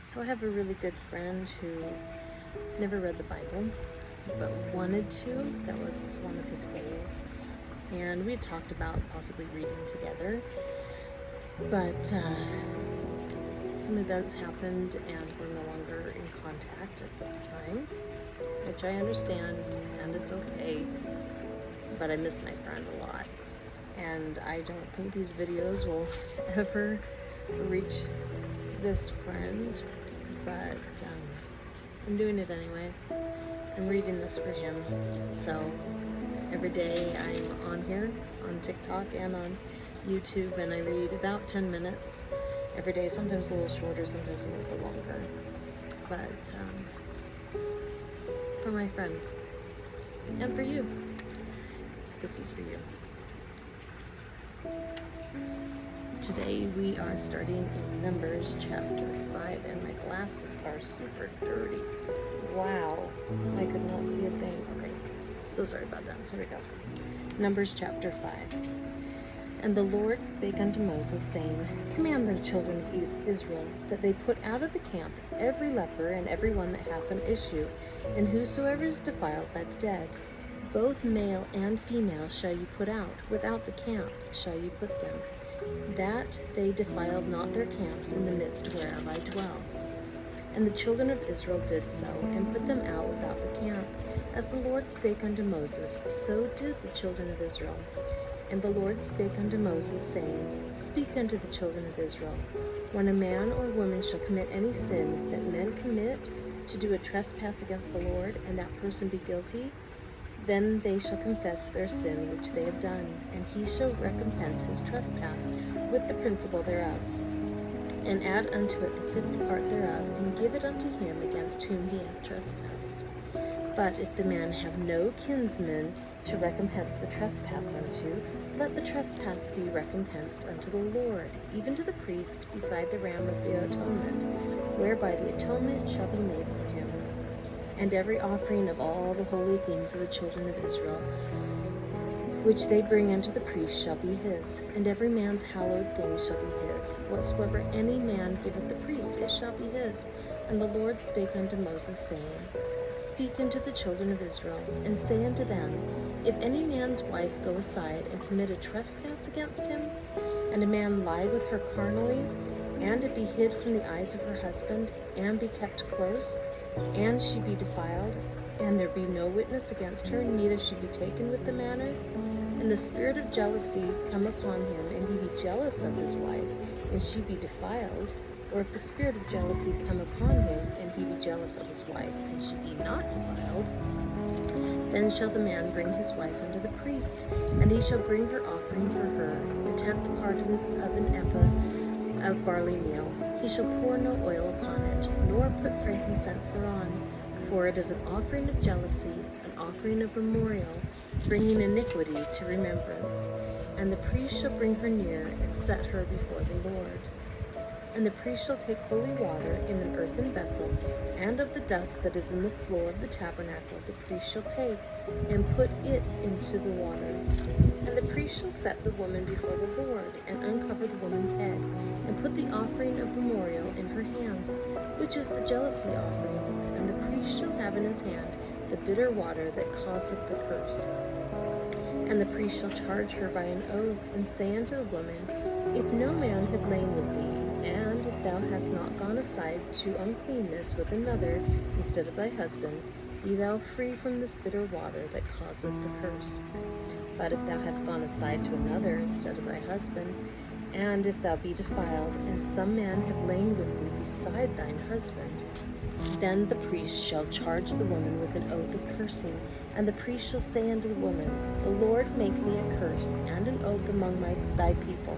So I have a really good friend who never read the Bible, but wanted to. That was one of his goals. And we had talked about possibly reading together. But some events happened and we're no longer in contact at this time, which I understand and it's okay. But I miss my friend a lot. And I don't think these videos will ever reach this friend, but I'm doing it anyway. I'm reading this for him. So every day I'm on here on TikTok and on YouTube, and I read about 10 minutes every day, sometimes a little shorter, sometimes a little bit longer. But for my friend and for you, this is for you. Today we are starting in Numbers chapter 5, and my glasses are super dirty. Wow, I could not see a thing. Okay, so sorry about that. Here we go. Numbers chapter 5. And the Lord spake unto Moses, saying, Command the children of Israel that they put out of the camp every leper and every one that hath an issue, and whosoever is defiled by the dead. Both male and female shall you put out, without the camp shall you put them, that they defiled not their camps in the midst whereof I dwell. And the children of Israel did so, and put them out without the camp. As the Lord spake unto Moses, so did the children of Israel. And the Lord spake unto Moses, saying, Speak unto the children of Israel, when a man or woman shall commit any sin that men commit to do a trespass against the Lord, and that person be guilty, then they shall confess their sin which they have done, and he shall recompense his trespass with the principal thereof, and add unto it the fifth part thereof, and give it unto him against whom he hath trespassed. But if the man have no kinsman to recompense the trespass unto, let the trespass be recompensed unto the Lord, even to the priest, beside the ram of the atonement, whereby the atonement shall be made for him. And every offering of all the holy things of the children of Israel, which they bring unto the priest, shall be his, and every man's hallowed things shall be his. Whatsoever any man giveth the priest, it shall be his. And the Lord spake unto Moses, saying, Speak unto the children of Israel, and say unto them, If any man's wife go aside and commit a trespass against him, and a man lie with her carnally, and it be hid from the eyes of her husband, and be kept close, and she be defiled, and there be no witness against her, neither she be taken with the manner, and the spirit of jealousy come upon him, and he be jealous of his wife, and she be defiled, or if the spirit of jealousy come upon him, and he be jealous of his wife, and she be not defiled, then shall the man bring his wife unto the priest, and he shall bring her offering for her, the 10th part of an ephah of barley meal. He shall pour no oil upon it, nor put frankincense thereon, for it is an offering of jealousy, an offering of memorial, bringing iniquity to remembrance. And the priest shall bring her near, and set her before the Lord. And the priest shall take holy water in an earthen vessel, and of the dust that is in the floor of the tabernacle the priest shall take, and put it into the water. And the priest shall set the woman before the Lord, and uncover the woman's head, and put the offering of memorial in her hands, which is the jealousy offering. And the priest shall have in his hand the bitter water that causeth the curse. And the priest shall charge her by an oath, and say unto the woman, If no man have lain with thee, and if thou hast not gone aside to uncleanness with another instead of thy husband, be thou free from this bitter water that causeth the curse. But if thou hast gone aside to another instead of thy husband, and if thou be defiled, and some man have lain with thee beside thine husband, then the priest shall charge the woman with an oath of cursing, and the priest shall say unto the woman, The Lord make thee a curse and an oath among thy people,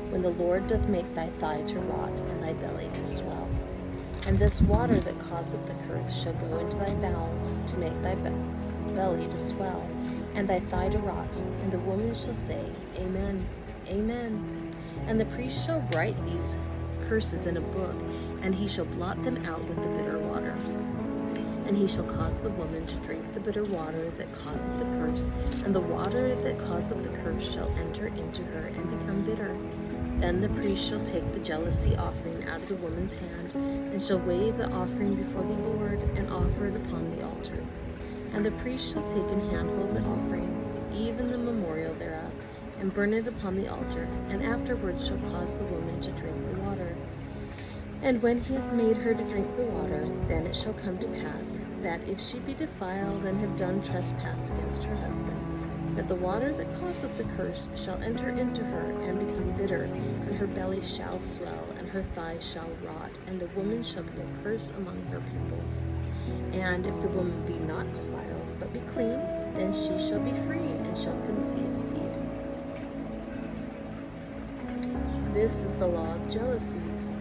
when the Lord doth make thy thigh to rot, and thy belly to swell. And this water that causeth the curse shall go into thy bowels, to make thy belly to swell, and thy thigh to rot. And the woman shall say, Amen, Amen. And the priest shall write these curses in a book, and he shall blot them out with the bitter water. And he shall cause the woman to drink the bitter water that causeth the curse, and the water that causeth the curse shall enter into her and become bitter. Then the priest shall take the jealousy offering offering out of the woman's hand, and shall wave the offering before the Lord, and offer it upon the altar. And the priest shall take an handful of the offering, even the memorial thereof, and burn it upon the altar, and afterwards shall cause the woman to drink the water. And when he hath made her to drink the water, then it shall come to pass, that if she be defiled and have done trespass against her husband, that the water that causeth the curse shall enter into her, and become bitter, and her belly shall swell, and her thighs shall rot, and the woman shall be a curse among her people. And if the woman be not defiled, but be clean, then she shall be free, and shall conceive seed. This is the law of jealousies,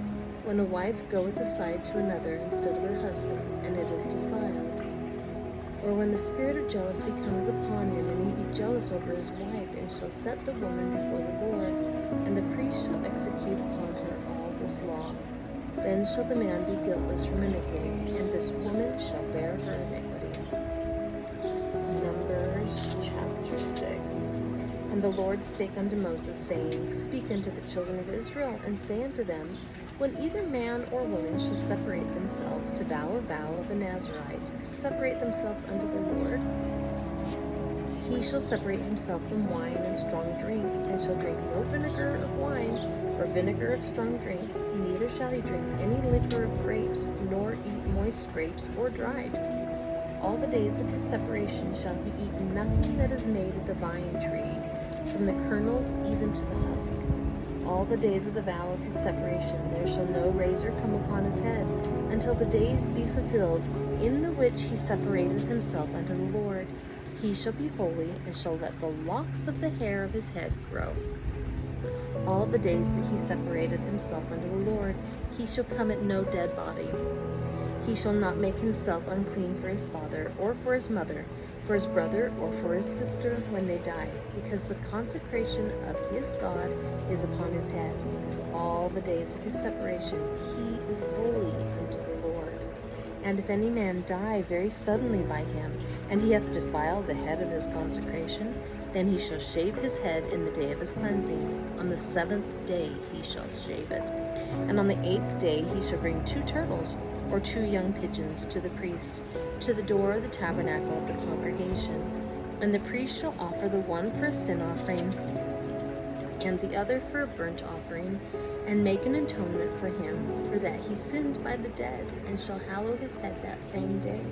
when a wife goeth aside to another instead of her husband, and it is defiled. Or when the spirit of jealousy cometh upon him, and he be jealous over his wife, and shall set the woman before the Lord, and the priest shall execute upon her all this law. Then shall the man be guiltless from iniquity, and this woman shall bear her iniquity. Numbers chapter 6. And the Lord spake unto Moses, saying, Speak unto the children of Israel, and say unto them, When either man or woman shall separate themselves to vow a vow of a Nazarite, to separate themselves unto the Lord, he shall separate himself from wine and strong drink, and shall drink no vinegar of wine, or vinegar of strong drink, neither shall he drink any liquor of grapes, nor eat moist grapes or dried. All the days of his separation shall he eat nothing that is made of the vine tree, from the kernels even to the husk. All the days of the vow of his separation there shall no razor come upon his head, until the days be fulfilled, in the which he separated himself unto the Lord. He shall be holy, and shall let the locks of the hair of his head grow. All the days that he separated himself unto the Lord, he shall come at no dead body. He shall not make himself unclean for his father, or for his mother, for his brother, or for his sister when they die, because the consecration of his God is upon his head. All the days of his separation he is holy unto the Lord. And if any man die very suddenly by him, and he hath defiled the head of his consecration, then he shall shave his head in the day of his cleansing. On the 7th day he shall shave it. And on the 8th day he shall bring 2 turtles, or 2 young pigeons, to the priest, to the door of the tabernacle of the congregation. And the priest shall offer the one for a sin offering, and the other for a burnt offering, and make an atonement for him, for that he sinned by the dead, and shall hallow his head that same day.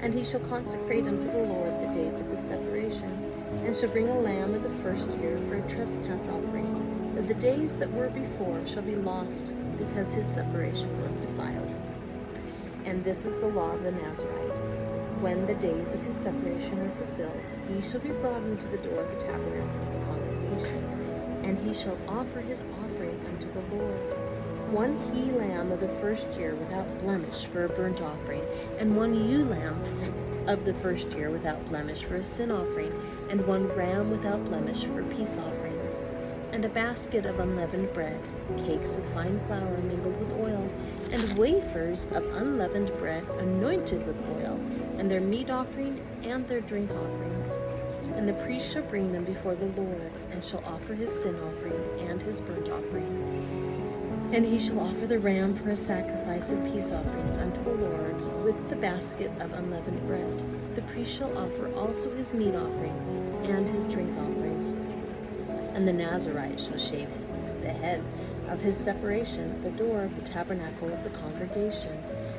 And he shall consecrate unto the Lord the days of his separation, and shall bring a lamb of the first year for a trespass offering, that the days that were before shall be lost, because his separation was defiled. And this is the law of the Nazarite. When the days of his separation are fulfilled, he shall be brought into the door of the tabernacle of the congregation, and he shall offer his offering unto the Lord. 1 he-lamb of the first year without blemish for a burnt offering, and 1 ewe-lamb of the first year without blemish for a sin offering, and 1 ram without blemish for peace offerings, and a basket of unleavened bread, cakes of fine flour mingled with oil, and wafers of unleavened bread anointed with oil, and their meat offering and their drink offerings. And the priest shall bring them before the Lord, and shall offer his sin offering and his burnt offering. And he shall offer the ram for a sacrifice of peace offerings unto the Lord, with the basket of unleavened bread. The priest shall offer also his meat offering and his drink offering. And the Nazarite shall shave the head of his separation at the door of the tabernacle of the congregation,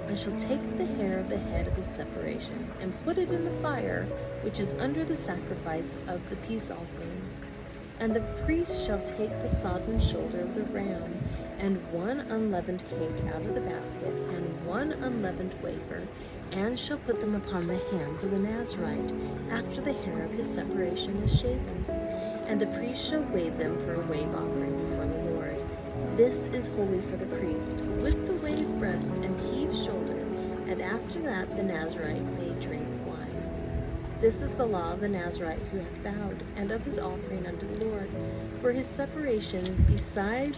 and shall take the hair of the head of his separation, and put it in the fire which is under the sacrifice of the peace offerings. And the priest shall take the sodden shoulder of the ram, and 1 unleavened cake out of the basket, and 1 unleavened wafer, and shall put them upon the hands of the Nazarite, after the hair of his separation is shaven. And the priest shall wave them for a wave offering before the Lord. This is holy for the priest, with the wave breast and heave shoulder, and after that the Nazarite may drink wine. This is the law of the Nazarite who hath vowed, and of his offering unto the Lord, for his separation, beside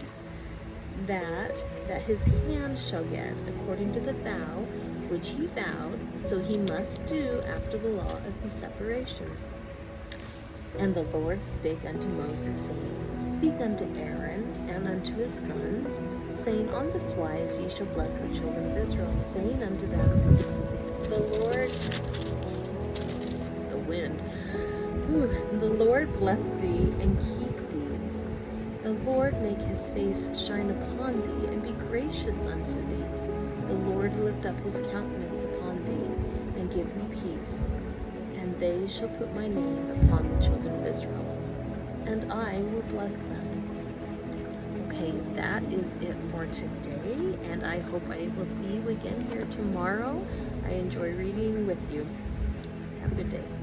that his hand shall get, according to the vow which he vowed, so he must do after the law of his separation. And the Lord spake unto Moses, saying, Speak unto Aaron and man unto his sons, saying, On this wise ye shall bless the children of Israel, saying unto them, The Lord, the wind, the Lord bless thee and keep thee. The Lord make his face shine upon thee and be gracious unto thee. The Lord lift up his countenance upon thee and give thee peace. And they shall put my name upon the children of Israel, and I will bless them. Okay, that is it for today, and I hope I will see you again here tomorrow. I enjoy reading with you. Have a good day.